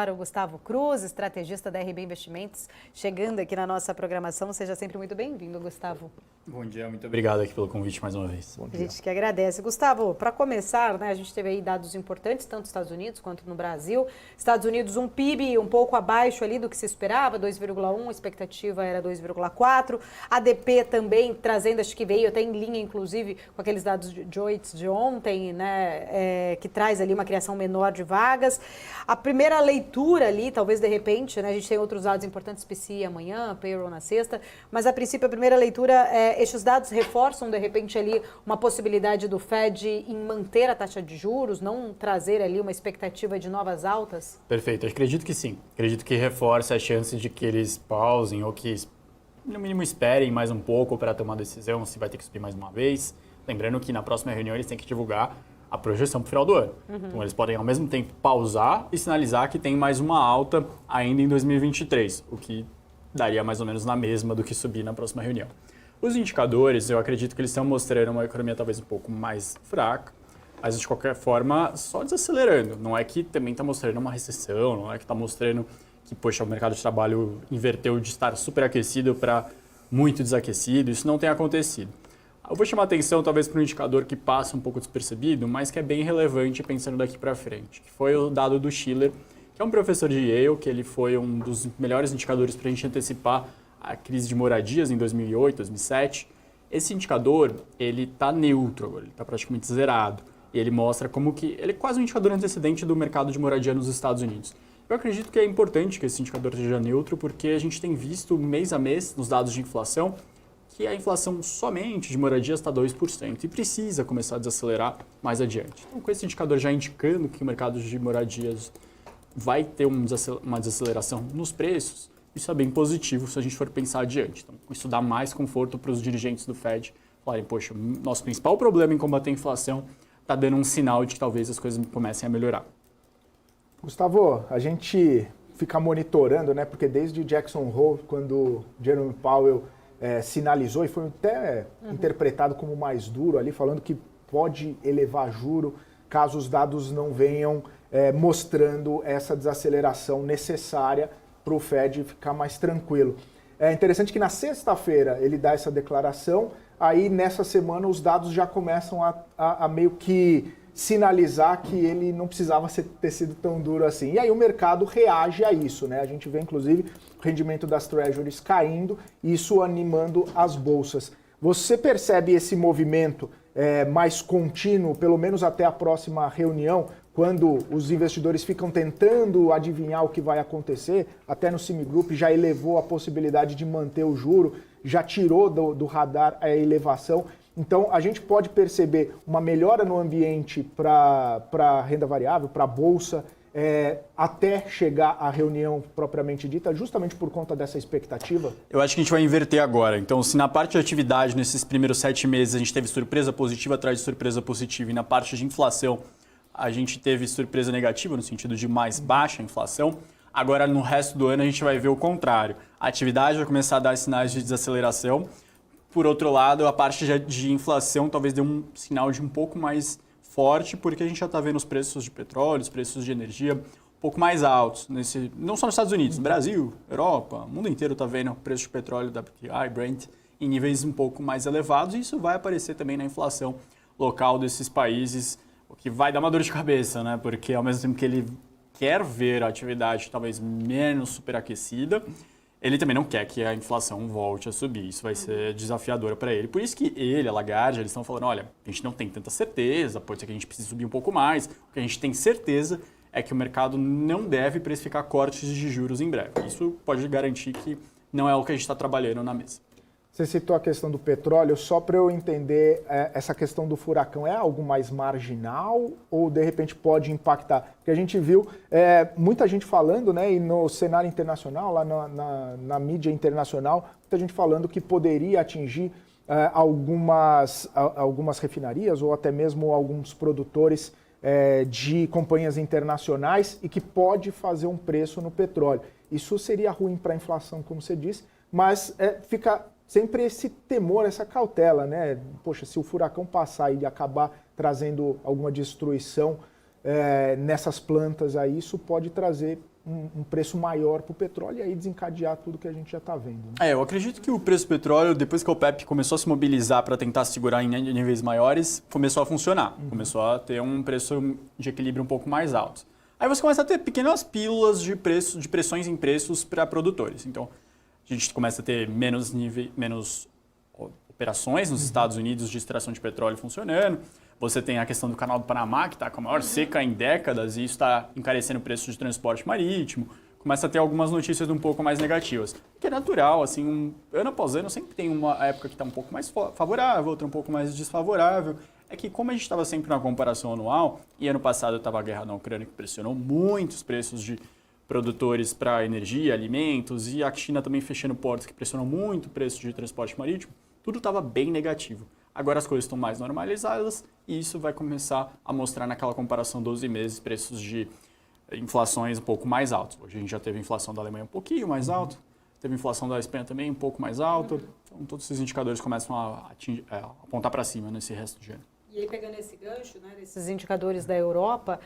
Para o Gustavo Cruz, estrategista da RB Investimentos, chegando aqui na nossa programação. Seja sempre muito bem-vindo, Gustavo. Bom dia, muito obrigado aqui pelo convite mais uma vez. A gente que agradece. Gustavo, para começar, né, a gente teve aí dados importantes, tanto nos Estados Unidos quanto no Brasil. Estados Unidos, um PIB um pouco abaixo ali do que se esperava, 2,1, a expectativa era 2,4. ADP também trazendo, acho que veio até em linha, inclusive, com aqueles dados de Joites de ontem, né, que traz ali uma criação menor de vagas. A primeira leitura ali, talvez de repente, né, a gente tem outros dados importantes, PCI amanhã, payroll na sexta, mas a princípio a primeira leitura, estes dados reforçam de repente ali uma possibilidade do Fed em manter a taxa de juros, não trazer ali uma expectativa de novas altas? Perfeito, eu acredito que sim. Acredito que reforça as chances de que eles pausem ou que, no mínimo, esperem mais um pouco para tomar decisão se vai ter que subir mais uma vez. Lembrando que na próxima reunião eles têm que divulgar a projeção para o final do ano. Então, eles podem, ao mesmo tempo, pausar e sinalizar que tem mais uma alta ainda em 2023, o que daria mais ou menos na mesma do que subir na próxima reunião. Os indicadores, eu acredito que eles estão mostrando uma economia talvez um pouco mais fraca, mas, de qualquer forma, só desacelerando. Não é que também está mostrando uma recessão, não é que está mostrando que, poxa, o mercado de trabalho inverteu de estar superaquecido para muito desaquecido. Isso não tem acontecido. Eu vou chamar a atenção talvez para um indicador que passa um pouco despercebido, mas que é bem relevante pensando daqui para frente, que foi o dado do Shiller, que é um professor de Yale, que ele foi um dos melhores indicadores para a gente antecipar a crise de moradias em 2008, 2007. Esse indicador, ele está neutro agora, ele está praticamente zerado. E ele mostra como que ele é quase um indicador antecedente do mercado de moradia nos Estados Unidos. Eu acredito que é importante que esse indicador seja neutro, porque a gente tem visto mês a mês nos dados de inflação que a inflação somente de moradias está 2% e precisa começar a desacelerar mais adiante. Então, com esse indicador já indicando que o mercado de moradias vai ter uma desaceleração nos preços, isso é bem positivo se a gente for pensar adiante. Então, isso dá mais conforto para os dirigentes do Fed falarem, poxa, nosso principal problema em combater a inflação está dando um sinal de que talvez as coisas comecem a melhorar. Gustavo, a gente fica monitorando, né? Porque desde Jackson Hole, quando Jerome Powell sinalizou e foi até interpretado como mais duro ali, falando que pode elevar juro caso os dados não venham mostrando essa desaceleração necessária para o Fed ficar mais tranquilo. É interessante que na sexta-feira ele dá essa declaração, aí nessa semana os dados já começam a meio que sinalizar que ele não precisava ter sido tão duro assim. E aí o mercado reage a isso, né? A gente vê, inclusive, o rendimento das treasuries caindo, isso animando as bolsas. Você percebe esse movimento mais contínuo, pelo menos até a próxima reunião, quando os investidores ficam tentando adivinhar o que vai acontecer, até no CME Group já elevou a possibilidade de manter o juro, já tirou do radar a elevação. Então, a gente pode perceber uma melhora no ambiente para a renda variável, para a bolsa, até chegar à reunião propriamente dita, justamente por conta dessa expectativa? Eu acho que a gente vai inverter agora. Então, se na parte de atividade, nesses primeiros 7 meses, a gente teve surpresa positiva atrás de surpresa positiva, e na parte de inflação, a gente teve surpresa negativa, no sentido de mais baixa inflação, agora no resto do ano a gente vai ver o contrário. A atividade vai começar a dar sinais de desaceleração. Por outro lado, a parte de inflação talvez dê um sinal de um pouco mais forte, porque a gente já está vendo os preços de petróleo, os preços de energia um pouco mais altos. Não só nos Estados Unidos, Brasil, Europa, o mundo inteiro está vendo o preço de petróleo, WTI, Brent, em níveis um pouco mais elevados, e isso vai aparecer também na inflação local desses países, o que vai dar uma dor de cabeça, né? Porque ao mesmo tempo que ele quer ver a atividade talvez menos superaquecida, ele também não quer que a inflação volte a subir. Isso vai ser desafiador para ele. Por isso que ele, a Lagarde, eles estão falando, olha, a gente não tem tanta certeza, pode ser que a gente precise subir um pouco mais. O que a gente tem certeza é que o mercado não deve precificar cortes de juros em breve. Isso pode garantir que não é o que a gente está trabalhando na mesa. Você citou a questão do petróleo, só para eu entender, essa questão do furacão é algo mais marginal ou de repente pode impactar? Porque a gente viu muita gente falando, né, e no cenário internacional, lá na mídia internacional, muita gente falando que poderia atingir algumas refinarias ou até mesmo alguns produtores de companhias internacionais e que pode fazer um preço no petróleo. Isso seria ruim para a inflação, como você disse, mas fica sempre esse temor, essa cautela, né? Poxa, se o furacão passar e acabar trazendo alguma destruição nessas plantas aí, isso pode trazer um preço maior para o petróleo e aí desencadear tudo que a gente já está vendo. Né? Eu acredito que o preço do petróleo, depois que a OPEP começou a se mobilizar para tentar segurar em níveis maiores, começou a funcionar. Começou a ter um preço de equilíbrio um pouco mais alto. Aí você começa a ter pequenas pílulas de pressões em preços para produtores. Então, a gente começa a ter menos operações nos Estados Unidos de extração de petróleo funcionando. Você tem a questão do Canal do Panamá, que está com a maior seca em décadas, e isso está encarecendo o preço de transporte marítimo. Começa a ter algumas notícias um pouco mais negativas. Que é natural, assim, ano após ano sempre tem uma época que está um pouco mais favorável, outra um pouco mais desfavorável. É que como a gente estava sempre na comparação anual, e ano passado estava a guerra na Ucrânia que pressionou muito os preços de produtores para energia, alimentos, e a China também fechando portos que pressionam muito o preço de transporte marítimo, tudo estava bem negativo. Agora as coisas estão mais normalizadas e isso vai começar a mostrar naquela comparação 12 meses preços de inflações um pouco mais altos. Hoje a gente já teve a inflação da Alemanha um pouquinho mais alta, teve a inflação da Espanha também um pouco mais alta. Então todos esses indicadores começam a apontar para cima nesse resto de ano. E aí, pegando esse gancho, né, desses indicadores da Europa,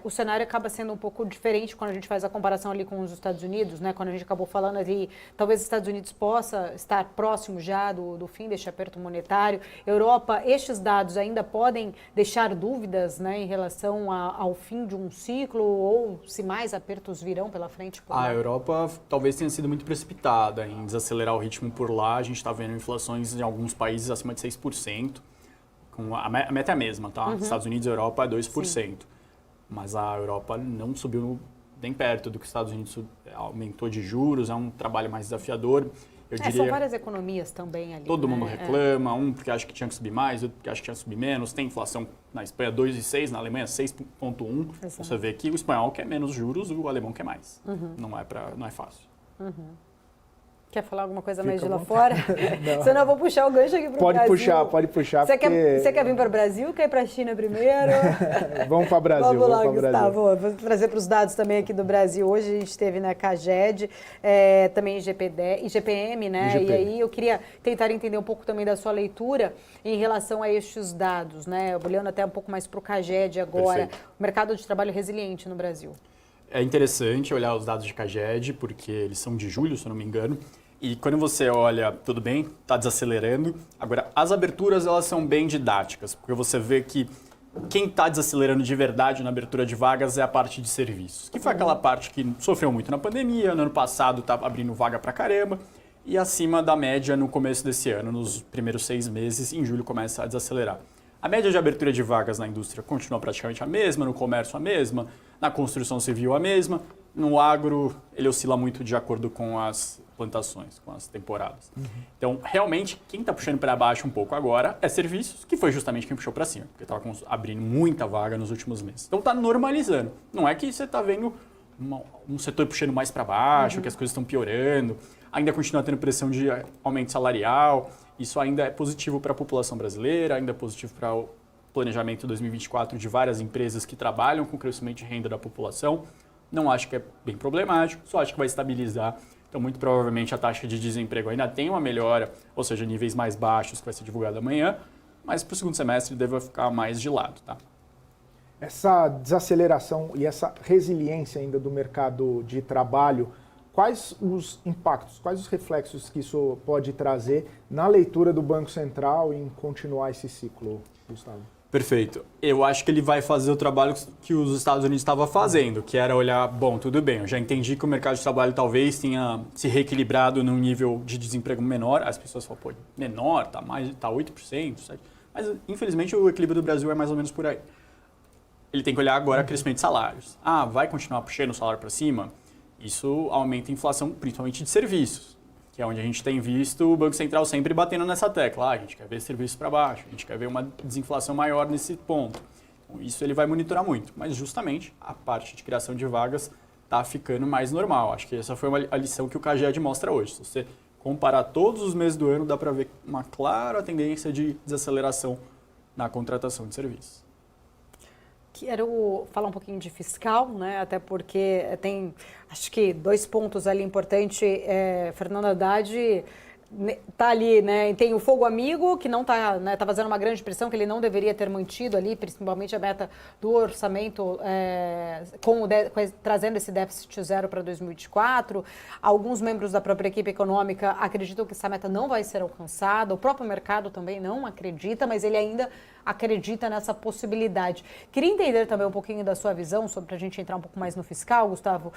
o cenário acaba sendo um pouco diferente quando a gente faz a comparação ali com os Estados Unidos, né? Quando a gente acabou falando ali, talvez os Estados Unidos possa estar próximo já do fim deste aperto monetário. Europa, estes dados ainda podem deixar dúvidas, né, em relação ao fim de um ciclo ou se mais apertos virão pela frente? A Europa talvez tenha sido muito precipitada em desacelerar o ritmo por lá. A gente está vendo inflações em alguns países acima de 6%. A meta é a mesma, tá? Estados Unidos e Europa é 2%. Sim. Mas a Europa não subiu nem perto do que os Estados Unidos aumentou de juros, é um trabalho mais desafiador. Eu diria, são várias economias também ali. Todo mundo reclama, um porque acha que tinha que subir mais, outro porque acha que tinha que subir menos. Tem inflação na Espanha 2,6%, na Alemanha 6,1%. Você vê que o espanhol quer menos juros, o alemão quer mais. Não é fácil. Quer falar alguma coisa mais de lá fora? Senão eu vou puxar o gancho aqui para o Brasil. Pode puxar. Você quer vir para o Brasil ou quer ir para a China primeiro? Vamos para o Brasil. Vamos lá, Gustavo. Vou trazer para os dados também aqui do Brasil. Hoje a gente teve na CAGED, também IGPM, né? IGPM. E aí eu queria tentar entender um pouco também da sua leitura em relação a estes dados, né? Olhando até um pouco mais para o CAGED agora. Perfeito. O mercado de trabalho resiliente no Brasil. É interessante olhar os dados de CAGED, porque eles são de julho, se eu não me engano. E quando você olha, tudo bem, está desacelerando. Agora, as aberturas elas são bem didáticas, porque você vê que quem está desacelerando de verdade na abertura de vagas é a parte de serviços, que foi aquela parte que sofreu muito na pandemia, no ano passado está abrindo vaga pra caramba, e acima da média no começo desse ano, nos primeiros 6 meses, em julho começa a desacelerar. A média de abertura de vagas na indústria continua praticamente a mesma, no comércio a mesma, na construção civil a mesma, no agro ele oscila muito de acordo com as plantações, com as temporadas. Então, realmente, quem está puxando para baixo um pouco agora é serviços, que foi justamente quem puxou para cima, porque estava abrindo muita vaga nos últimos meses. Então, está normalizando. Não é que você está vendo um setor puxando mais para baixo, que as coisas estão piorando, ainda continua tendo pressão de aumento salarial, isso ainda é positivo para a população brasileira, ainda é positivo para o planejamento 2024 de várias empresas que trabalham com o crescimento de renda da população. Não acho que é bem problemático, só acho que vai estabilizar. Então, muito provavelmente, a taxa de desemprego ainda tem uma melhora, ou seja, níveis mais baixos, que vai ser divulgado amanhã, mas para o segundo semestre deve ficar mais de lado, tá? Essa desaceleração e essa resiliência ainda do mercado de trabalho, quais os impactos, quais os reflexos que isso pode trazer na leitura do Banco Central em continuar esse ciclo, Gustavo? Perfeito. Eu acho que ele vai fazer o trabalho que os Estados Unidos estavam fazendo, que era olhar, bom, tudo bem, eu já entendi que o mercado de trabalho talvez tenha se reequilibrado num nível de desemprego menor. As pessoas falam, pô, menor, tá 8%, 7%. Mas, infelizmente, o equilíbrio do Brasil é mais ou menos por aí. Ele tem que olhar agora o crescimento de salários. Vai continuar puxando o salário para cima? Isso aumenta a inflação, principalmente de serviços, que é onde a gente tem visto o Banco Central sempre batendo nessa tecla. A gente quer ver serviços para baixo, a gente quer ver uma desinflação maior nesse ponto. Então, isso ele vai monitorar muito, mas justamente a parte de criação de vagas está ficando mais normal. Acho que essa foi a lição que o CAGED mostra hoje. Se você comparar todos os meses do ano, dá para ver uma clara tendência de desaceleração na contratação de serviços. Quero falar um pouquinho de fiscal, né? Até porque tem, acho que 2 pontos ali importantes. Fernando Haddad tá ali, né? Tem o fogo amigo, que não tá, né, tá fazendo uma grande pressão, que ele não deveria ter mantido ali, principalmente a meta do orçamento, trazendo esse déficit zero para 2024. Alguns membros da própria equipe econômica acreditam que essa meta não vai ser alcançada, o próprio mercado também não acredita, mas ele ainda acredita nessa possibilidade. Queria entender também um pouquinho da sua visão, para a gente entrar um pouco mais no fiscal, Gustavo,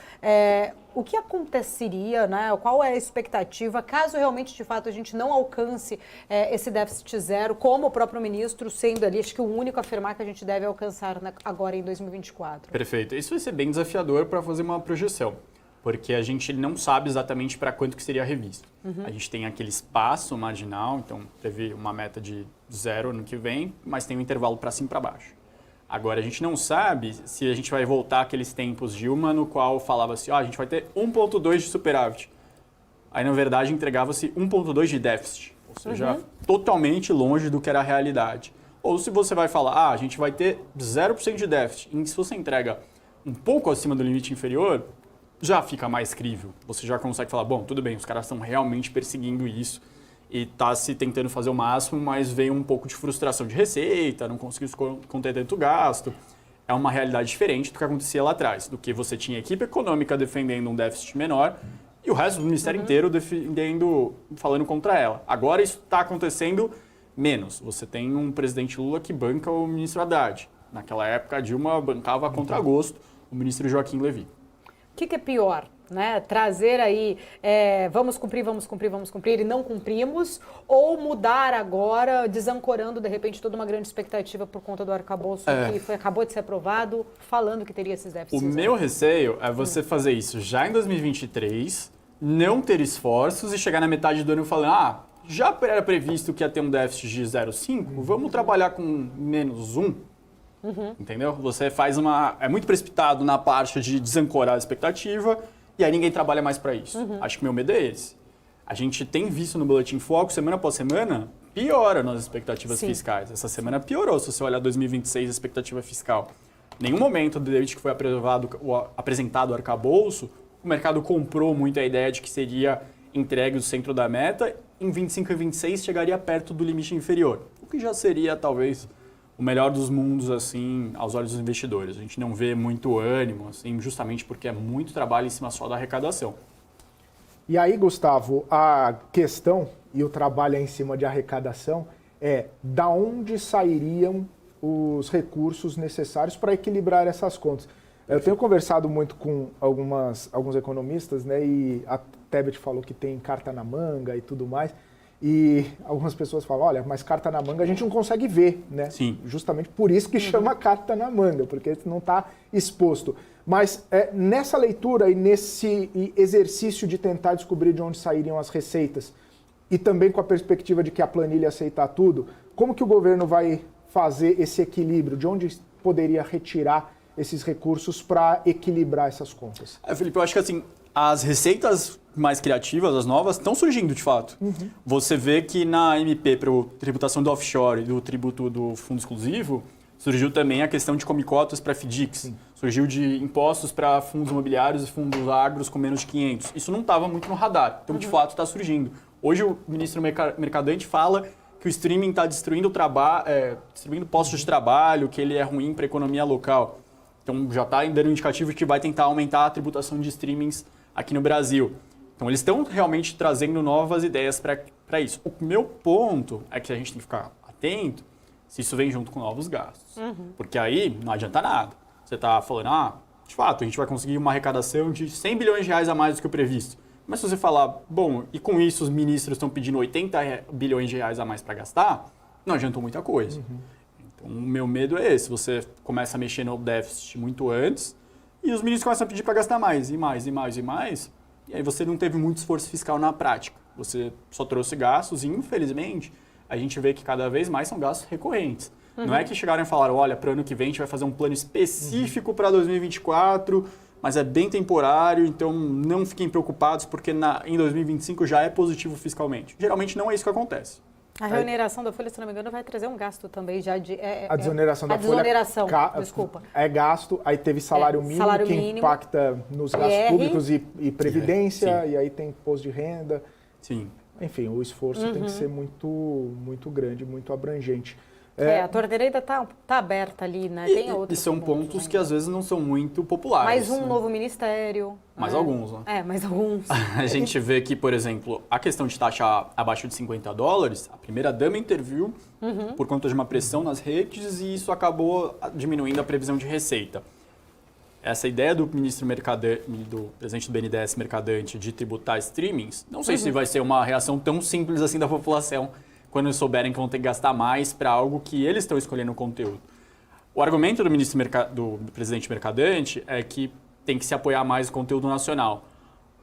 o que aconteceria, né? Qual é a expectativa, caso realmente, de fato, a gente não alcance esse déficit zero, como o próprio ministro, sendo ali, acho que o único a afirmar que a gente deve alcançar, né, agora em 2024? Perfeito. Isso vai ser bem desafiador para fazer uma projeção, porque a gente não sabe exatamente para quanto que seria revisto. A gente tem aquele espaço marginal, então teve uma meta de 0 no que vem, mas tem um intervalo para cima e para baixo. Agora, a gente não sabe se a gente vai voltar àqueles tempos Dilma, no qual falava assim, a gente vai ter 1,2 de superávit. Aí, na verdade, entregava-se 1,2 de déficit, ou seja, totalmente longe do que era a realidade. Ou se você vai falar, a gente vai ter 0% de déficit, e se você entrega um pouco acima do limite inferior, já fica mais crível. Você já consegue falar, bom, tudo bem, os caras estão realmente perseguindo isso e tá se tentando fazer o máximo, mas veio um pouco de frustração de receita, não conseguiu conter tanto gasto. É uma realidade diferente do que acontecia lá atrás, do que você tinha equipe econômica defendendo um déficit menor e o resto do ministério inteiro defendendo, falando contra ela. Agora isso está acontecendo menos. Você tem um presidente Lula que banca o ministro Haddad. Naquela época, a Dilma bancava a contragosto o ministro Joaquim Levy. O que é pior, né? Trazer aí, vamos cumprir e não cumprimos, ou mudar agora, desancorando de repente toda uma grande expectativa por conta do arcabouço que acabou de ser aprovado, falando que teria esses déficits. O meu receio é você fazer isso já em 2023, não ter esforços e chegar na metade do ano falando, já era previsto que ia ter um déficit de 0,5, vamos trabalhar com menos 1. Entendeu? Você faz é muito precipitado na parte de desancorar a expectativa e aí ninguém trabalha mais para isso. Acho que meu medo é esse. A gente tem visto no Boletim Foco, semana após semana, piora nas expectativas fiscais. Essa semana piorou, se você olhar 2026, a expectativa fiscal. Em nenhum momento, desde que foi apresentado o arcabouço, o mercado comprou muito a ideia de que seria entregue o centro da meta, em 25 e 26 chegaria perto do limite inferior, o que já seria, talvez, o melhor dos mundos, assim, aos olhos dos investidores. A gente não vê muito ânimo, assim, justamente porque é muito trabalho em cima só da arrecadação. E aí, Gustavo, a questão e o trabalho em cima de arrecadação é da onde sairiam os recursos necessários para equilibrar essas contas. Eu tenho conversado muito com alguns economistas, né, e a Tebet falou que tem carta na manga e tudo mais. E algumas pessoas falam, olha, mas carta na manga a gente não consegue ver, né? Sim. Justamente por isso que chama carta na manga, porque não está exposto. Mas nessa leitura e nesse exercício de tentar descobrir de onde sairiam as receitas, e também com a perspectiva de que a planilha aceitar tudo, como que o governo vai fazer esse equilíbrio? De onde poderia retirar esses recursos para equilibrar essas contas? Felipe, eu acho que assim, as receitas mais criativas, as novas, estão surgindo de fato. Você vê que na MP para tributação do offshore e do tributo do fundo exclusivo, surgiu também a questão de comicotas para FDICs. Surgiu de impostos para fundos imobiliários e fundos agros com menos de 500. Isso não estava muito no radar, então de fato está surgindo. Hoje o ministro Mercadante fala que o streaming está destruindo postos de trabalho, que ele é ruim para a economia local. Então já está dando um indicativo de que vai tentar aumentar a tributação de streamings aqui no Brasil. Então eles estão realmente trazendo novas ideias para isso. O meu ponto é que a gente tem que ficar atento se isso vem junto com novos gastos. Porque aí não adianta nada. Você está falando, de fato, a gente vai conseguir uma arrecadação de 100 bilhões de reais a mais do que o previsto. Mas se você falar, bom, e com isso os ministros estão pedindo 80 bilhões de reais a mais para gastar, não adiantou muita coisa. Então o meu medo é esse. Você começa a mexer no déficit muito antes e os ministros começam a pedir para gastar mais, e mais, e mais, e mais. E aí você não teve muito esforço fiscal na prática. Você só trouxe gastos e, infelizmente, a gente vê que cada vez mais são gastos recorrentes. Não é que chegaram e falaram, olha, para o ano que vem a gente vai fazer um plano específico para 2024, mas é bem temporário, então não fiquem preocupados, porque em 2025 já é positivo fiscalmente. Geralmente não é isso que acontece. A reoneração da folha, se não me engano, vai trazer um gasto também já de... a desoneração da folha... Desculpa. É gasto, aí teve salário mínimo que impacta nos gastos públicos e previdência, e aí tem imposto de renda. Sim. enfim, o esforço tem que ser muito, muito grande, muito abrangente. A torneira ainda tá aberta ali, né? Tem outros e são pontos que às vezes não são muito populares. Mais um novo ministério. Mais alguns, né? Mais alguns. A gente vê que, por exemplo, a questão de taxa abaixo de $50, a primeira-dama interviu por conta de uma pressão nas redes e isso acabou diminuindo a previsão de receita. Essa ideia do do presidente do BNDES Mercadante de tributar streamings, não sei se vai ser uma reação tão simples assim da população quando eles souberem que vão ter que gastar mais para algo que eles estão escolhendo o conteúdo. O argumento do presidente Mercadante é que tem que se apoiar mais o conteúdo nacional.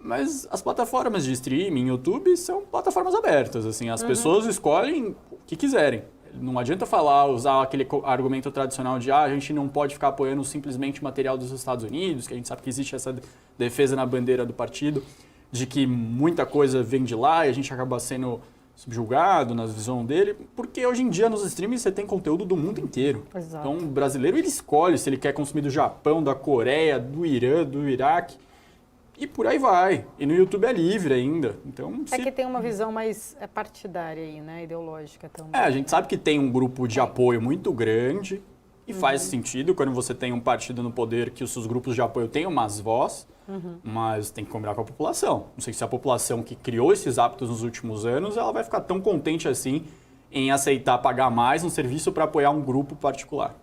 Mas as plataformas de streaming, YouTube, são plataformas abertas. Assim, as pessoas escolhem o que quiserem. Não adianta usar aquele argumento tradicional de a gente não pode ficar apoiando simplesmente material dos Estados Unidos, que a gente sabe que existe essa defesa na bandeira do partido, de que muita coisa vem de lá e a gente acaba sendo subjugado na visão dele, porque hoje em dia nos streamings você tem conteúdo do mundo inteiro. Exato. Então o brasileiro ele escolhe se ele quer consumir do Japão, da Coreia, do Irã, do Iraque, e por aí vai. E no YouTube é livre ainda. Então, que tem uma visão mais partidária aí, né? Ideológica também. A gente sabe que tem um grupo de apoio muito grande e faz sentido quando você tem um partido no poder que os seus grupos de apoio tenham mais voz, mas tem que combinar com a população. Não sei se a população que criou esses hábitos nos últimos anos, ela vai ficar tão contente assim em aceitar pagar mais um serviço para apoiar um grupo particular.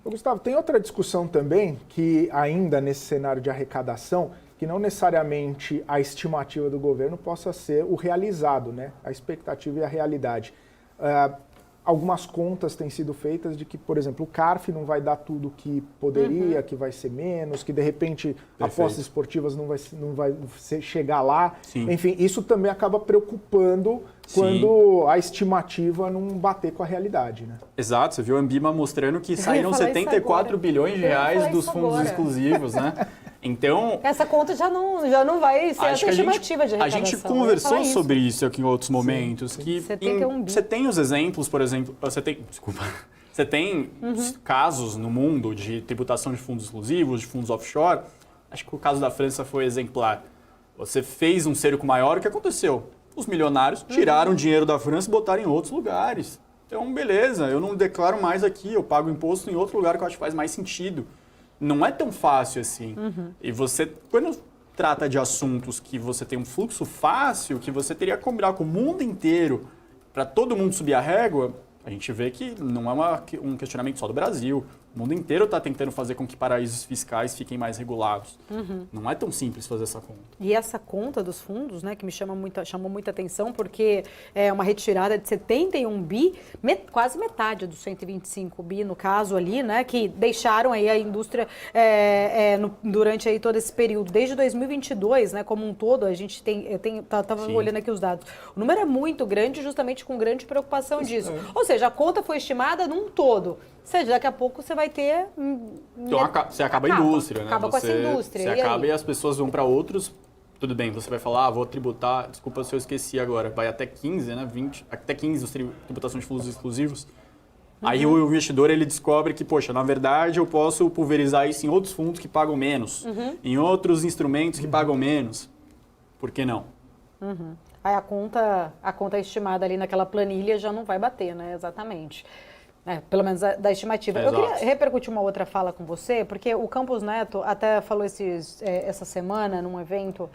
Ô, Gustavo, tem outra discussão também que ainda nesse cenário de arrecadação, que não necessariamente a estimativa do governo possa ser o realizado, né? A expectativa e a realidade. Algumas contas têm sido feitas de que, por exemplo, o CARF não vai dar tudo que poderia, que vai ser menos, que de repente apostas esportivas não vai chegar lá. Sim. Enfim, isso também acaba preocupando quando a estimativa não bater com a realidade, né? Exato, você viu a Ambima mostrando que saíram 74 bilhões de reais dos fundos exclusivos, né? Então, essa conta já não vai ser essa estimativa de arrecadação. A gente conversou sobre isso aqui em outros momentos. Que você tem os exemplos, por exemplo, você tem casos no mundo de tributação de fundos exclusivos, de fundos offshore. Acho que o caso da França foi exemplar. Você fez um cerco maior, o que aconteceu? Os milionários tiraram o dinheiro da França e botaram em outros lugares. Então, beleza, eu não declaro mais aqui, eu pago imposto em outro lugar que eu acho que faz mais sentido. Não é tão fácil assim. E você, quando trata de assuntos que você tem um fluxo fácil, que você teria que combinar com o mundo inteiro para todo mundo subir a régua, a gente vê que não é um questionamento só do Brasil. O mundo inteiro está tentando fazer com que paraísos fiscais fiquem mais regulados. Não é tão simples fazer essa conta. E essa conta dos fundos, né, que me chamou muita atenção, porque é uma retirada de 71 bi, quase metade dos 125 bi, no caso ali, né, que deixaram aí a indústria durante aí todo esse período, desde 2022, né, como um todo, a gente estava olhando aqui os dados. O número é muito grande, justamente com grande preocupação disso. Ou seja, a conta foi estimada num todo. Ou seja, daqui a pouco você vai ter... Então você acaba a indústria, né? Acaba com essa indústria. Você acaba e as pessoas vão para outros... Tudo bem, você vai falar, vou tributar... Desculpa se eu esqueci agora. Vai até 15, né? 20, até 15 tributação de fundos exclusivos. Aí o investidor ele descobre que, poxa, na verdade eu posso pulverizar isso em outros fundos que pagam menos. Em outros instrumentos que pagam menos. Por que não? Aí a conta estimada ali naquela planilha já não vai bater, né? Exatamente. Pelo menos da estimativa. Eu queria repercutir uma outra fala com você, porque o Campos Neto até falou essa semana num evento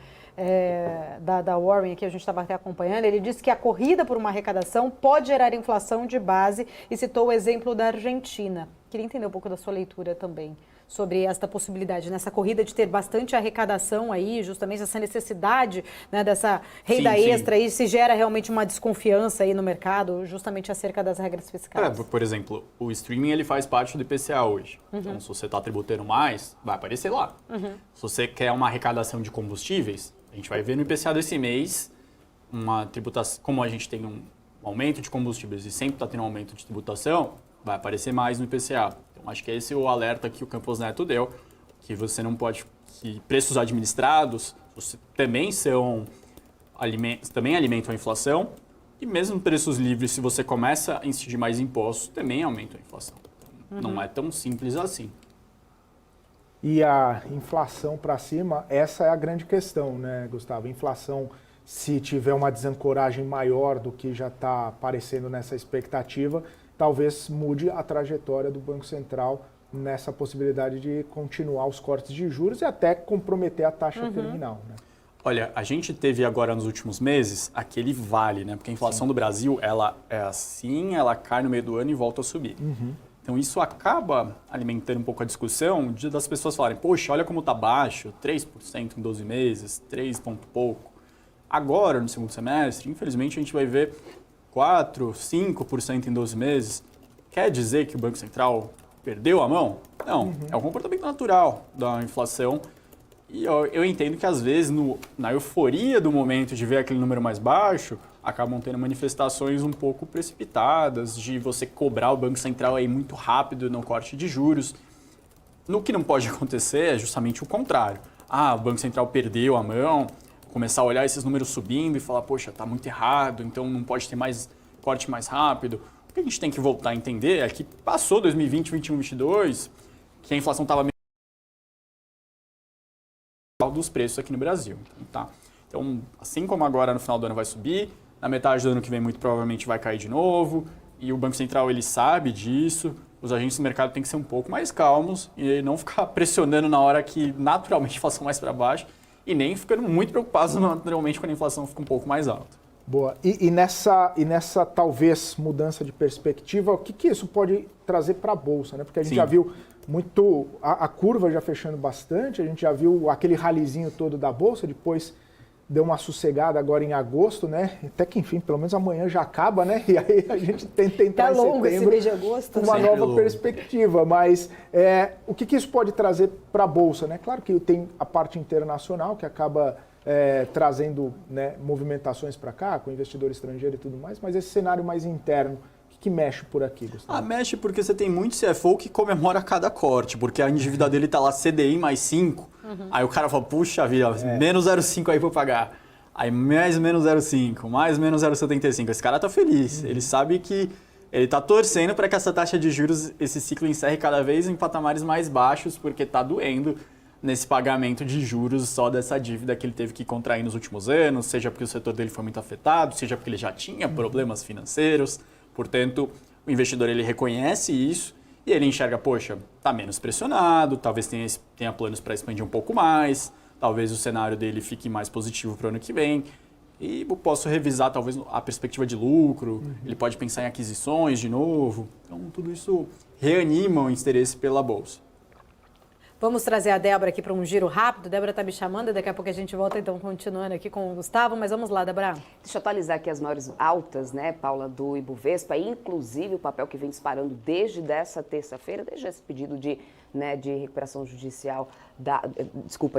da Warren, que a gente estava até acompanhando, ele disse que a corrida por uma arrecadação pode gerar inflação de base e citou o exemplo da Argentina. Queria entender um pouco da sua leitura também sobre esta possibilidade, nessa corrida de ter bastante arrecadação aí, justamente essa necessidade, né, dessa renda extra aí, se gera realmente uma desconfiança aí no mercado, justamente acerca das regras fiscais. Por exemplo, o streaming ele faz parte do IPCA hoje. Então, se você está tributando mais, vai aparecer lá. Se você quer uma arrecadação de combustíveis, a gente vai ver no IPCA desse mês uma tributação, como a gente tem um aumento de combustíveis e sempre está tendo um aumento de tributação, vai aparecer mais no IPCA. Então, acho que esse é o alerta que o Campos Neto deu, que você não pode... que preços administrados também também alimentam a inflação, e mesmo preços livres, se você começa a incidir mais impostos, também aumentam a inflação. Então, não é tão simples assim. E a inflação para cima, essa é a grande questão, né, Gustavo? Inflação se tiver uma desancoragem maior do que já está aparecendo nessa expectativa, talvez mude a trajetória do Banco Central nessa possibilidade de continuar os cortes de juros e até comprometer a taxa terminal. Né? Olha, a gente teve agora nos últimos meses aquele vale, né? Porque a inflação do Brasil, ela é assim, ela cai no meio do ano e volta a subir. Então isso acaba alimentando um pouco a discussão das pessoas falarem, poxa, olha como está baixo, 3% em 12 meses, 3 ponto pouco. Agora, no segundo semestre, infelizmente a gente vai ver 4%, 5% em 12 meses. Quer dizer que o Banco Central perdeu a mão? Não, é um comportamento natural da inflação. E eu entendo que, às vezes, na euforia do momento de ver aquele número mais baixo, acabam tendo manifestações um pouco precipitadas, de você cobrar o Banco Central aí muito rápido no corte de juros. No que não pode acontecer é justamente o contrário. O Banco Central perdeu a mão, começar a olhar esses números subindo e falar, poxa, está muito errado, então não pode ter mais corte mais rápido. O que a gente tem que voltar a entender é que passou 2020, 2021, 2022, que a inflação estava dos preços aqui no Brasil. Então, assim como agora no final do ano vai subir, na metade do ano que vem muito provavelmente vai cair de novo, e o Banco Central ele sabe disso, os agentes do mercado têm que ser um pouco mais calmos e não ficar pressionando na hora que naturalmente a inflação mais para baixo e nem ficando muito preocupados naturalmente quando a inflação fica um pouco mais alta. Boa. E nessa talvez mudança de perspectiva, o que isso pode trazer para a Bolsa? Né? Porque a gente já viu muito, a curva já fechando bastante, a gente já viu aquele ralizinho todo da Bolsa, depois deu uma sossegada agora em agosto, né? Até que, enfim, pelo menos amanhã já acaba, né? E aí a gente tenta entrar em setembro esse mês de agosto, uma nova perspectiva. Mas o que isso pode trazer para a Bolsa? Né? Claro que tem a parte internacional, que acaba trazendo, né, movimentações para cá, com investidor estrangeiro e tudo mais, mas esse cenário mais interno, o que mexe por aqui, Gustavo? Mexe porque você tem muito CFO que comemora cada corte, porque a dívida dele está lá CDI mais 5, aí o cara fala, puxa vida, menos 0,5 aí para pagar. Aí mais menos 0,5, mais menos 0,75. Esse cara tá feliz, ele sabe que ele está torcendo para que essa taxa de juros, esse ciclo encerre cada vez em patamares mais baixos, porque está doendo nesse pagamento de juros só dessa dívida que ele teve que contrair nos últimos anos, seja porque o setor dele foi muito afetado, seja porque ele já tinha problemas financeiros. Portanto, o investidor ele reconhece isso e ele enxerga, poxa, está menos pressionado, talvez tenha planos para expandir um pouco mais, talvez o cenário dele fique mais positivo para o ano que vem. E eu posso revisar talvez a perspectiva de lucro, ele pode pensar em aquisições de novo. Então, tudo isso reanima o interesse pela Bolsa. Vamos trazer a Débora aqui para um giro rápido. Débora está me chamando, daqui a pouco a gente volta, então, continuando aqui com o Gustavo. Mas vamos lá, Débora. Deixa eu atualizar aqui as maiores altas, né, Paula, do Ibovespa, inclusive o papel que vem disparando desde dessa terça-feira, desde esse pedido de recuperação judicial,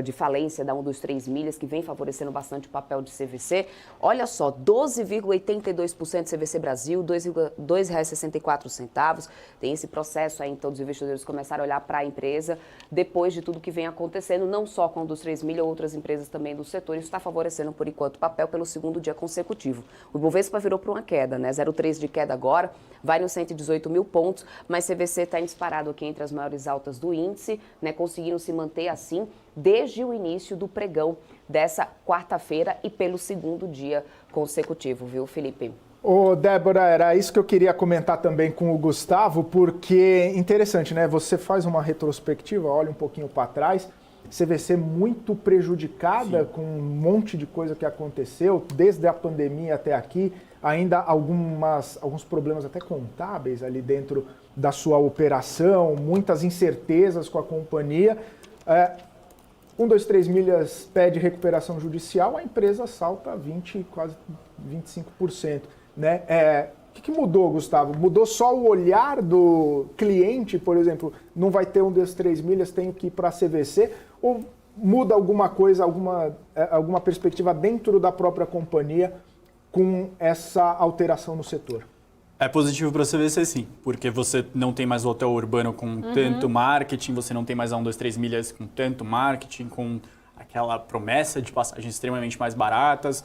de falência da 123 milhas, que vem favorecendo bastante o papel de CVC. Olha só, 12,82% CVC Brasil, R$ 2,64. Tem esse processo aí, então, os investidores começaram a olhar para a empresa depois de tudo que vem acontecendo, não só com a 123 milhas, outras empresas também do setor. Isso está favorecendo, por enquanto, o papel pelo segundo dia consecutivo. O Ibovespa virou para uma queda, né? 0,3 de queda agora, vai nos 118 mil pontos, mas CVC está disparado aqui entre as maiores altas do índice, né, conseguindo se manter assim desde o início do pregão dessa quarta-feira e pelo segundo dia consecutivo, viu, Felipe? Ô, Débora, era isso que eu queria comentar também com o Gustavo, porque interessante, né? Você faz uma retrospectiva, olha um pouquinho para trás, CVC muito prejudicada com um monte de coisa que aconteceu, desde a pandemia até aqui, ainda alguns problemas até contábeis ali dentro da sua operação, muitas incertezas com a companhia. 123 milhas pede recuperação judicial, a empresa salta 20, quase 25%. Né? O que mudou, Gustavo? Mudou só o olhar do cliente, por exemplo, não vai ter 123 milhas, tenho que ir para a CVC, ou muda alguma coisa, alguma perspectiva dentro da própria companhia com essa alteração no setor? É positivo para a CVC, sim, porque você não tem mais o hotel urbano com tanto marketing, você não tem mais a 123 milhas com tanto marketing, com aquela promessa de passagens extremamente mais baratas.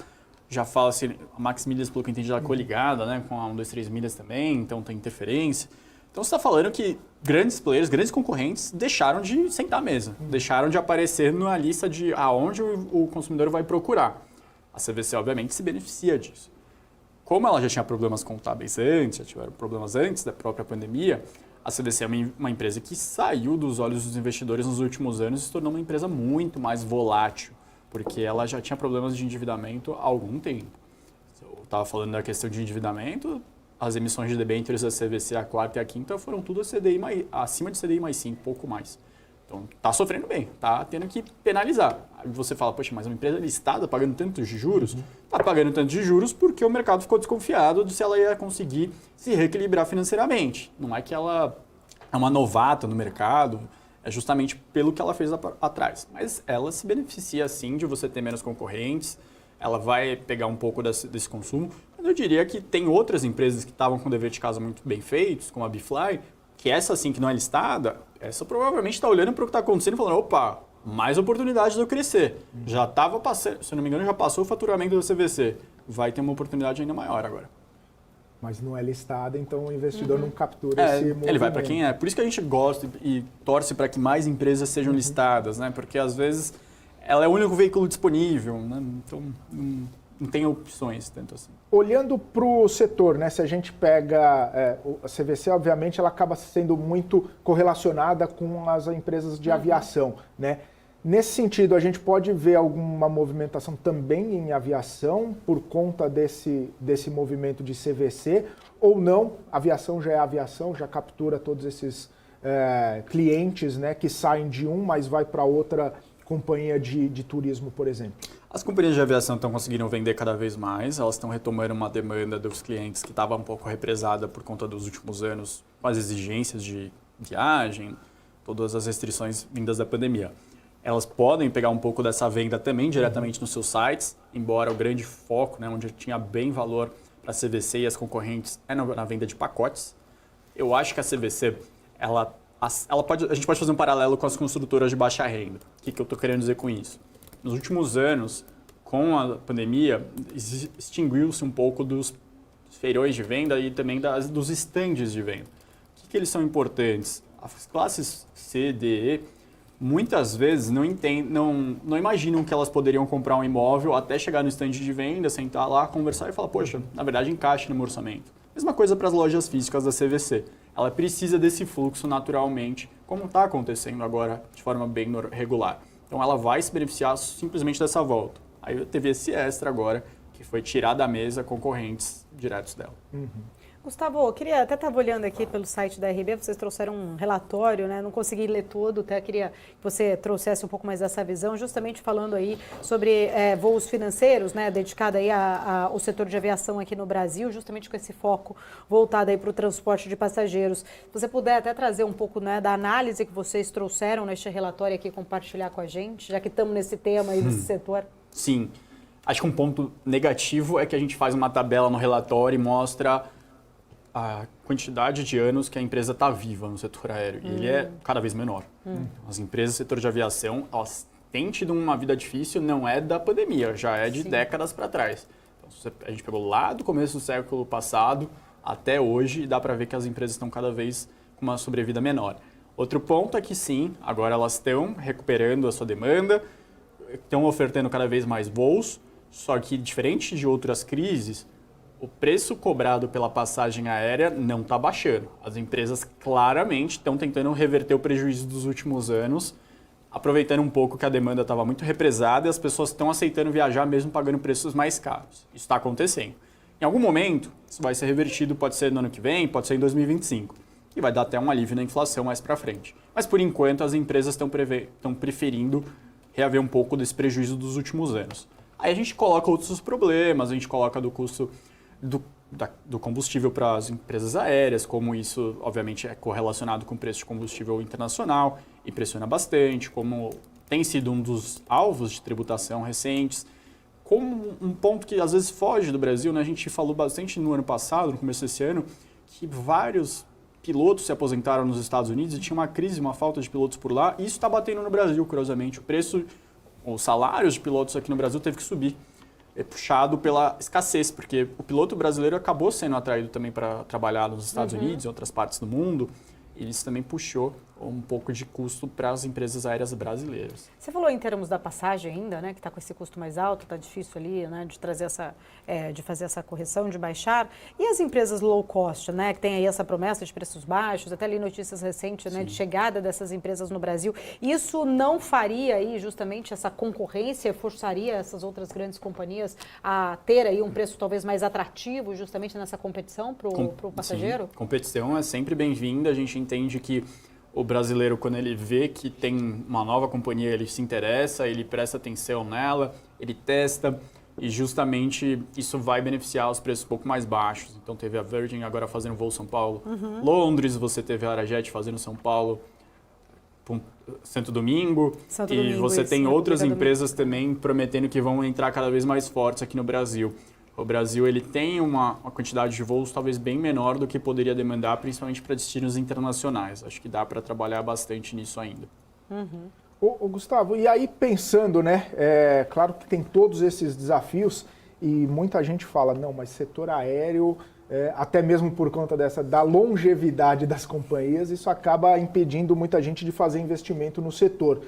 Já fala-se, a Max Milhas, pelo que eu entendi, ela é coligada, né, com a 123 milhas também, então tem interferência. Então você está falando que grandes players, grandes concorrentes deixaram de sentar à mesa, deixaram de aparecer na lista de aonde o consumidor vai procurar. A CVC, obviamente, se beneficia disso. Como ela já tinha problemas contábeis antes, já tiveram problemas antes da própria pandemia, a CVC é uma empresa que saiu dos olhos dos investidores nos últimos anos e se tornou uma empresa muito mais volátil, porque ela já tinha problemas de endividamento há algum tempo. Eu estava falando da questão de endividamento, as emissões de debêntures da CVC, a quarta e a quinta, foram tudo acima de CDI mais 5, pouco mais. Então, está sofrendo bem, está tendo que penalizar. Aí você fala, poxa, mas uma empresa listada pagando tantos de juros? Está pagando tantos de juros porque o mercado ficou desconfiado de se ela ia conseguir se reequilibrar financeiramente. Não é que ela é uma novata no mercado, é justamente pelo que ela fez atrás. Mas ela se beneficia, sim, de você ter menos concorrentes, ela vai pegar um pouco desse consumo. Mas eu diria que tem outras empresas que estavam com o dever de casa muito bem feitos, como a Bfly, que essa sim que não é listada, essa provavelmente está olhando para o que está acontecendo e falando, opa, mais oportunidade de eu crescer. Já estava passando, se eu não me engano, já passou o faturamento do CVC. Vai ter uma oportunidade ainda maior agora. Mas não é listada, então o investidor não captura esse movimento. Ele vai para quem é. Por isso que a gente gosta e torce para que mais empresas sejam listadas, né? Porque às vezes ela é o único veículo disponível, né? Então não tem opções tanto assim. Olhando para o setor, né, se a gente pega a CVC, obviamente, ela acaba sendo muito correlacionada com as empresas de aviação, né? Nesse sentido, a gente pode ver alguma movimentação também em aviação por conta desse movimento de CVC ou não? A aviação já é aviação, já captura todos esses clientes, né, que saem de um, mas vai para outra companhia de turismo, por exemplo. As companhias de aviação estão conseguindo vender cada vez mais, elas estão retomando uma demanda dos clientes que estava um pouco represada por conta dos últimos anos, com as exigências de viagem, todas as restrições vindas da pandemia. Elas podem pegar um pouco dessa venda também diretamente nos seus sites, embora o grande foco, né, onde tinha bem valor para a CVC e as concorrentes, é na venda de pacotes. Eu acho que a CVC, a gente pode fazer um paralelo com as construtoras de baixa renda. O que eu estou querendo dizer com isso? Nos últimos anos, com a pandemia, extinguiu-se um pouco dos feirões de venda e também dos estandes de venda. O que eles são importantes? As classes C, D, E, muitas vezes não imaginam que elas poderiam comprar um imóvel até chegar no estande de venda, sentar lá, conversar e falar, poxa, na verdade encaixa no meu orçamento. Mesma coisa para as lojas físicas da CVC. Ela precisa desse fluxo naturalmente, como está acontecendo agora de forma bem regular. Então ela vai se beneficiar simplesmente dessa volta. Aí teve esse extra agora, que foi tirar da mesa concorrentes diretos dela. Gustavo, eu queria, até estava olhando aqui pelo site da RB, vocês trouxeram um relatório, né? Não consegui ler todo, até queria que você trouxesse um pouco mais dessa visão, justamente falando aí sobre voos financeiros, né? Dedicado aí ao setor de aviação aqui no Brasil, justamente com esse foco voltado aí para o transporte de passageiros. Se você puder até trazer um pouco, né, da análise que vocês trouxeram neste relatório aqui, compartilhar com a gente, já que estamos nesse tema aí desse setor. Sim. Acho que um ponto negativo é que a gente faz uma tabela no relatório e mostra a quantidade de anos que a empresa está viva no setor aéreo. E ele é cada vez menor. As empresas do setor de aviação, elas têm tido uma vida difícil, não é da pandemia, já é de décadas para trás. Então, a gente pegou lá do começo do século passado até hoje e dá para ver que as empresas estão cada vez com uma sobrevida menor. Outro ponto é que sim, agora elas estão recuperando a sua demanda, estão ofertando cada vez mais voos, só que diferente de outras crises, o preço cobrado pela passagem aérea não está baixando. As empresas claramente estão tentando reverter o prejuízo dos últimos anos, aproveitando um pouco que a demanda estava muito represada e as pessoas estão aceitando viajar mesmo pagando preços mais caros. Isso está acontecendo. Em algum momento, isso vai ser revertido, pode ser no ano que vem, pode ser em 2025, e vai dar até um alívio na inflação mais para frente. Mas, por enquanto, as empresas estão preferindo reaver um pouco desse prejuízo dos últimos anos. Aí a gente coloca outros problemas, a gente coloca do custo do combustível para as empresas aéreas, como isso, obviamente, é correlacionado com o preço de combustível internacional e pressiona bastante, como tem sido um dos alvos de tributação recentes. Como um ponto que às vezes foge do Brasil, né? A gente falou bastante no ano passado, no começo desse ano, que vários pilotos se aposentaram nos Estados Unidos e tinha uma crise, uma falta de pilotos por lá, e isso está batendo no Brasil, curiosamente. Os salários de pilotos aqui no Brasil teve que subir. É puxado pela escassez, porque o piloto brasileiro acabou sendo atraído também para trabalhar nos Estados Unidos e outras partes do mundo, e isso também puxou um pouco de custo para as empresas aéreas brasileiras. Você falou em termos da passagem ainda, né, que está com esse custo mais alto, está difícil ali, né, de trazer de fazer essa correção, de baixar. E as empresas low cost, né, que tem aí essa promessa de preços baixos, até ali notícias recentes, né, de chegada dessas empresas no Brasil. Isso não faria aí justamente essa concorrência, forçaria essas outras grandes companhias a ter aí um preço talvez mais atrativo justamente nessa competição para o passageiro? Sim, competição é sempre bem-vinda, a gente entende que o brasileiro, quando ele vê que tem uma nova companhia, ele se interessa, ele presta atenção nela, ele testa e justamente isso vai beneficiar os preços um pouco mais baixos. Então teve a Virgin agora fazendo voo São Paulo, Londres, você teve a Arajet fazendo São Paulo, Santo Domingo, e você tem outras empresas também prometendo que vão entrar cada vez mais fortes aqui no Brasil. O Brasil ele tem uma quantidade de voos talvez bem menor do que poderia demandar, principalmente para destinos internacionais. Acho que dá para trabalhar bastante nisso ainda. Ô, Gustavo, e aí pensando, né, claro que tem todos esses desafios e muita gente fala, não, mas setor aéreo, até mesmo por conta da longevidade das companhias, isso acaba impedindo muita gente de fazer investimento no setor.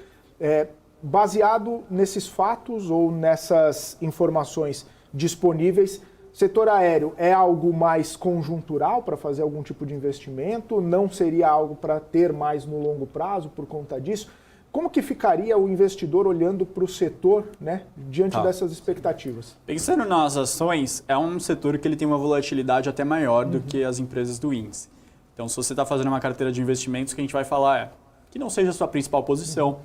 Baseado nesses fatos ou nessas informações disponíveis, setor aéreo é algo mais conjuntural para fazer algum tipo de investimento? Não seria algo para ter mais no longo prazo por conta disso? Como que ficaria o investidor olhando para o setor, né, diante dessas expectativas? Pensando nas ações, é um setor que ele tem uma volatilidade até maior do que as empresas do índice. Então, se você está fazendo uma carteira de investimentos, o que a gente vai falar é que não seja a sua principal posição,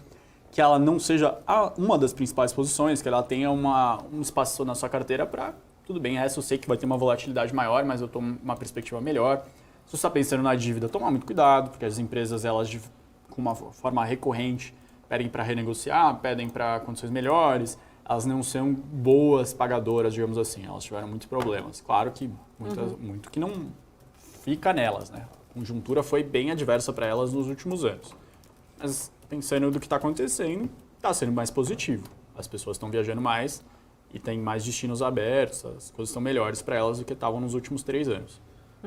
que ela não seja uma das principais posições, que ela tenha um espaço na sua carteira para, tudo bem, essa eu sei que vai ter uma volatilidade maior, mas eu tomo uma perspectiva melhor. Se você está pensando na dívida, tomar muito cuidado, porque as empresas, elas, com uma forma recorrente, pedem para renegociar, pedem para condições melhores, elas não são boas pagadoras, digamos assim, elas tiveram muitos problemas. Claro que muito que não fica nelas, né? A conjuntura foi bem adversa para elas nos últimos anos. Mas pensando do que está acontecendo, está sendo mais positivo. As pessoas estão viajando mais e tem mais destinos abertos, as coisas estão melhores para elas do que estavam nos últimos 3 anos.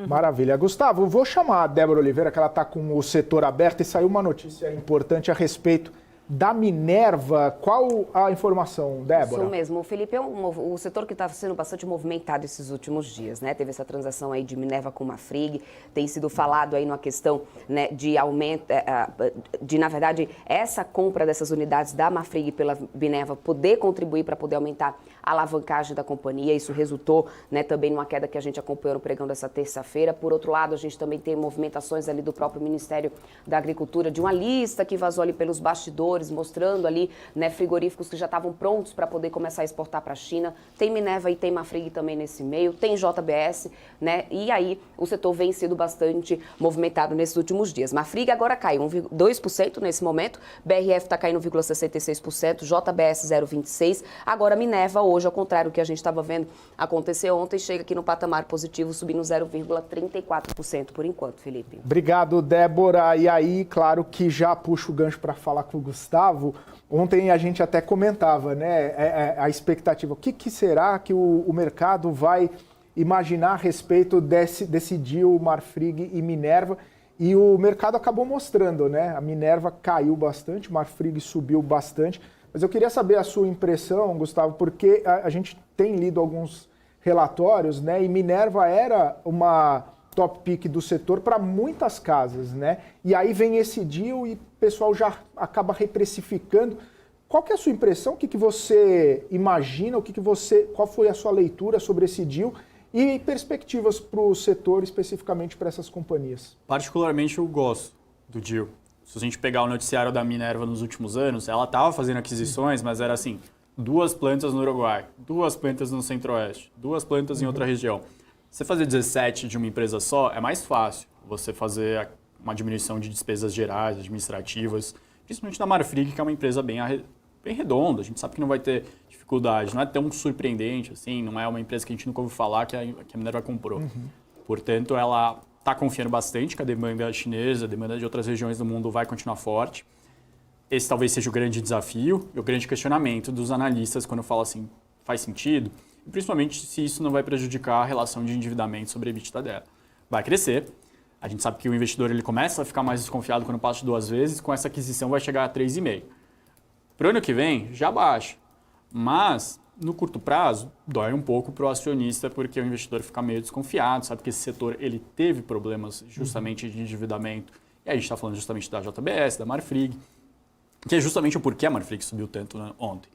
Maravilha. Gustavo, vou chamar a Débora Oliveira, que ela está com o setor aberto e saiu uma notícia importante a respeito da Minerva. Qual a informação, Débora? Isso mesmo. O Felipe é o setor que está sendo bastante movimentado esses últimos dias, né? Teve essa transação aí de Minerva com Marfrig, tem sido falado aí numa questão, né, de aumento, na verdade, essa compra dessas unidades da Marfrig pela Minerva poder contribuir para poder aumentar a alavancagem da companhia. Isso resultou, né, também numa queda que a gente acompanhou no pregão dessa terça-feira. Por outro lado, a gente também tem movimentações ali do próprio Ministério da Agricultura, de uma lista que vazou ali pelos bastidores, mostrando ali, né, frigoríficos que já estavam prontos para poder começar a exportar para a China. Tem Minerva e tem Marfrig também nesse meio, tem JBS, né? E aí o setor vem sendo bastante movimentado nesses últimos dias. Marfrig agora cai 2% nesse momento, BRF está caindo 1,66%, JBS 0,26%. Agora Minerva hoje, ao contrário do que a gente estava vendo acontecer ontem, chega aqui no patamar positivo, subindo 0,34% por enquanto, Felipe. Obrigado, Débora. E aí, claro que já puxo o gancho para falar com o Gustavo. Ontem a gente até comentava, né, a expectativa. O que será que o mercado vai imaginar a respeito desse deal Marfrig e Minerva? E o mercado acabou mostrando, né? A Minerva caiu bastante, Marfrig subiu bastante. Mas eu queria saber a sua impressão, Gustavo, porque a gente tem lido alguns relatórios, né? E Minerva era uma top pick do setor para muitas casas, né? E aí vem esse deal e o pessoal já acaba reprecificando. Qual que é a sua impressão? O que você imagina? Qual foi a sua leitura sobre esse deal? E perspectivas para o setor, especificamente para essas companhias? Particularmente eu gosto do deal. Se a gente pegar o noticiário da Minerva nos últimos anos, ela estava fazendo aquisições, mas era assim, 2 plantas no Uruguai, 2 plantas no Centro-Oeste, 2 plantas em outra região. Você fazer 17 de uma empresa só é mais fácil. Você fazer uma diminuição de despesas gerais, administrativas, principalmente da Marfrig, que é uma empresa bem redonda. A gente sabe que não vai ter dificuldade, não é tão surpreendente assim, não é uma empresa que a gente nunca ouviu falar que a Minerva comprou. Portanto, ela está confiando bastante que a demanda chinesa, a demanda de outras regiões do mundo vai continuar forte. Esse talvez seja o grande desafio e o grande questionamento dos analistas quando eu falo assim, faz sentido? Principalmente se isso não vai prejudicar a relação de endividamento sobre a EBITDA dela. Vai crescer. A gente sabe que o investidor ele começa a ficar mais desconfiado quando passa de 2 vezes, com essa aquisição vai chegar a 3,5. Para o ano que vem, já baixa. Mas, no curto prazo, dói um pouco para o acionista, porque o investidor fica meio desconfiado, sabe que esse setor ele teve problemas justamente de endividamento. E aí a gente está falando justamente da JBS, da Marfrig, que é justamente o porquê a Marfrig subiu tanto, né, ontem.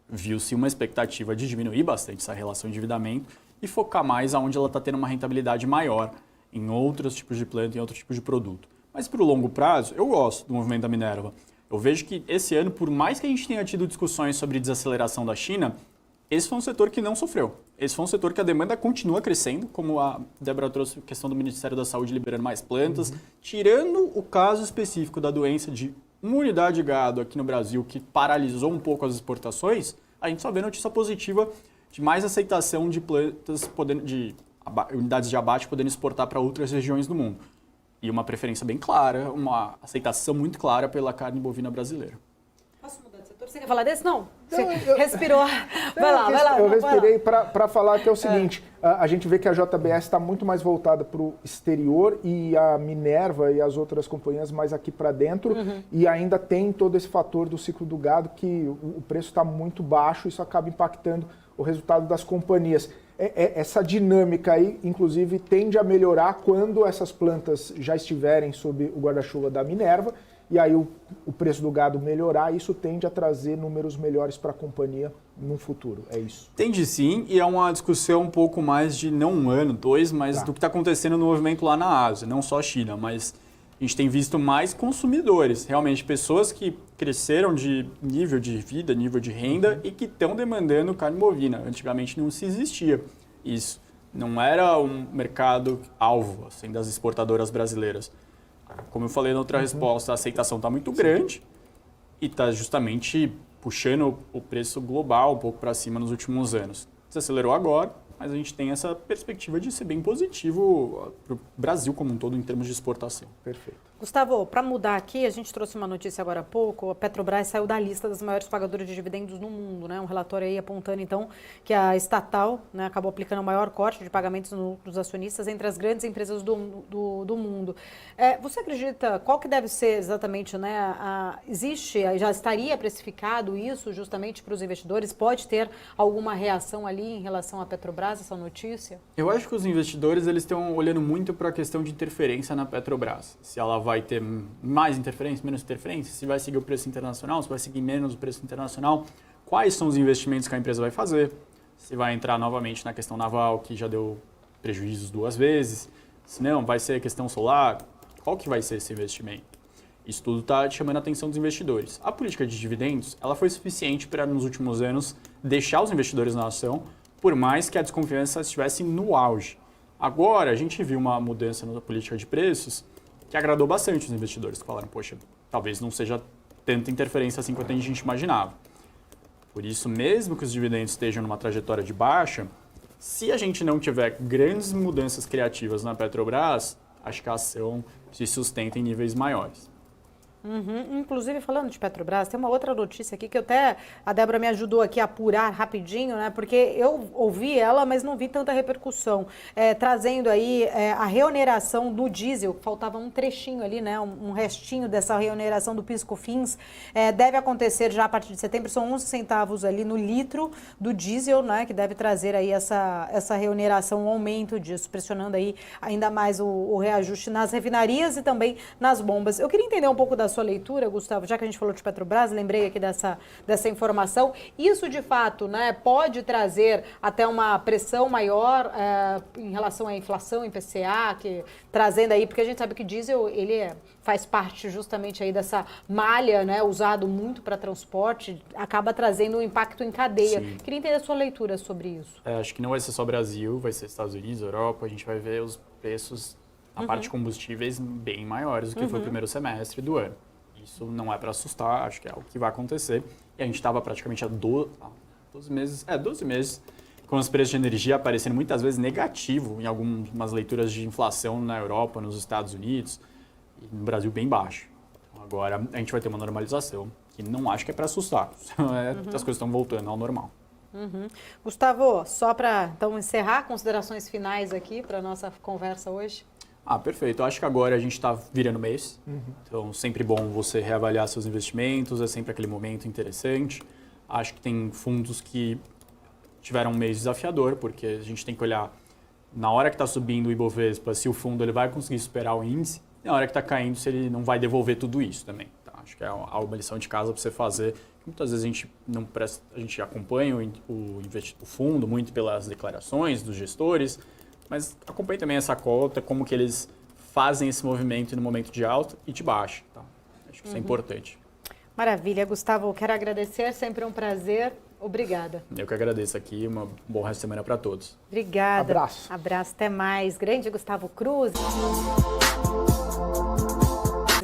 Viu-se uma expectativa de diminuir bastante essa relação de endividamento e focar mais aonde ela está tendo uma rentabilidade maior, em outros tipos de planta, em outros tipos de produto. Mas para o longo prazo, eu gosto do movimento da Minerva. Eu vejo que esse ano, por mais que a gente tenha tido discussões sobre desaceleração da China, esse foi um setor que não sofreu. Esse foi um setor que a demanda continua crescendo, como a Débora trouxe a questão do Ministério da Saúde liberando mais plantas, tirando o caso específico da doença de uma unidade de gado aqui no Brasil que paralisou um pouco as exportações, a gente só vê notícia positiva de mais aceitação de plantas podendo, unidades de abate podendo exportar para outras regiões do mundo. E uma preferência bem clara, uma aceitação muito clara pela carne bovina brasileira. Posso mudar de setor? Você quer falar desse? Não. Você respirou. Vai lá. Eu respirei para falar que é o seguinte, a gente vê que a JBS está muito mais voltada para o exterior e a Minerva e as outras companhias mais aqui para dentro, e ainda tem todo esse fator do ciclo do gado que o preço está muito baixo, isso acaba impactando o resultado das companhias. Essa dinâmica aí, inclusive, tende a melhorar quando essas plantas já estiverem sob o guarda-chuva da Minerva, e aí o preço do gado melhorar, isso tende a trazer números melhores para a companhia no futuro, é isso? Tende sim, e é uma discussão um pouco mais de não 1 ano, 2, mas do que está acontecendo no movimento lá na Ásia, não só a China, mas a gente tem visto mais consumidores, realmente pessoas que cresceram de nível de vida, nível de renda e que estão demandando carne bovina. Antigamente não se existia isso. Não era um mercado alvo assim, das exportadoras brasileiras. Como eu falei na outra resposta, a aceitação está muito grande e está justamente puxando o preço global um pouco para cima nos últimos anos. Desacelerou agora, mas a gente tem essa perspectiva de ser bem positivo para o Brasil como um todo em termos de exportação. Perfeito. Gustavo, para mudar aqui, a gente trouxe uma notícia agora há pouco, a Petrobras saiu da lista das maiores pagadoras de dividendos no mundo, né? Um relatório aí apontando, então, que a estatal, né, acabou aplicando o maior corte de pagamentos dos acionistas entre as grandes empresas do mundo. Você acredita, qual que deve ser exatamente, né, já estaria precificado isso justamente para os investidores? Pode ter alguma reação ali em relação à Petrobras, essa notícia? Eu acho que os investidores eles estão olhando muito para a questão de interferência na Petrobras. Se ela vai ter mais interferência, menos interferência, se vai seguir o preço internacional, se vai seguir menos o preço internacional, quais são os investimentos que a empresa vai fazer, se vai entrar novamente na questão naval, que já deu prejuízos 2 vezes, se não, vai ser a questão solar, qual que vai ser esse investimento? Isso tudo está chamando a atenção dos investidores. A política de dividendos ela foi suficiente para, nos últimos anos, deixar os investidores na ação, por mais que a desconfiança estivesse no auge. Agora, a gente viu uma mudança na política de preços que agradou bastante os investidores, que falaram, poxa, talvez não seja tanta interferência assim quanto a gente imaginava. Por isso, mesmo que os dividendos estejam numa trajetória de baixa, se a gente não tiver grandes mudanças criativas na Petrobras, acho que a ação se sustenta em níveis maiores. Inclusive, falando de Petrobras, tem uma outra notícia aqui que a Débora me ajudou aqui a apurar rapidinho, né? Porque eu ouvi ela, mas não vi tanta repercussão. Trazendo aí a reoneração do diesel, faltava um trechinho ali, né? Um restinho dessa reoneração do PIS/COFINS. Deve acontecer já a partir de setembro, são 11 centavos ali no litro do diesel, né? Que deve trazer aí essa reoneração, um aumento disso, pressionando aí ainda mais o reajuste nas refinarias e também nas bombas. Eu queria entender um pouco da sua leitura, Gustavo, já que a gente falou de Petrobras, lembrei aqui dessa informação. Isso, de fato, né, pode trazer até uma pressão maior em relação à inflação, IPCA, trazendo aí, porque a gente sabe que diesel, ele faz parte justamente aí dessa malha, né, usado muito para transporte, acaba trazendo um impacto em cadeia. Sim. Queria entender a sua leitura sobre isso. Acho que não vai ser só Brasil, vai ser Estados Unidos, Europa, a gente vai ver os preços na parte de combustíveis bem maiores do que foi o primeiro semestre do ano. Isso não é para assustar, acho que é o que vai acontecer. E a gente estava praticamente há 12 meses, com os preços de energia aparecendo muitas vezes negativo em algumas leituras de inflação na Europa, nos Estados Unidos, e no Brasil bem baixo. Então, agora a gente vai ter uma normalização, que não acho que é para assustar. As coisas estão voltando ao normal. Gustavo, só para então encerrar, considerações finais aqui para a nossa conversa hoje. Perfeito. Eu acho que agora a gente está virando mês, então sempre bom você reavaliar seus investimentos, é sempre aquele momento interessante. Acho que tem fundos que tiveram um mês desafiador, porque a gente tem que olhar na hora que está subindo o Ibovespa, se o fundo ele vai conseguir superar o índice, e na hora que está caindo, se ele não vai devolver tudo isso também. Tá? Acho que é uma lição de casa para você fazer. Muitas vezes a gente não presta, a gente acompanha o fundo muito pelas declarações dos gestores, mas acompanhe também essa cota, como que eles fazem esse movimento no momento de alta e de baixa. Tá? Acho que isso é importante. Maravilha, Gustavo, quero agradecer, sempre um prazer. Obrigada. Eu que agradeço aqui, uma boa resto de semana para todos. Obrigada. Abraço. Abraço, até mais. Grande Gustavo Cruz.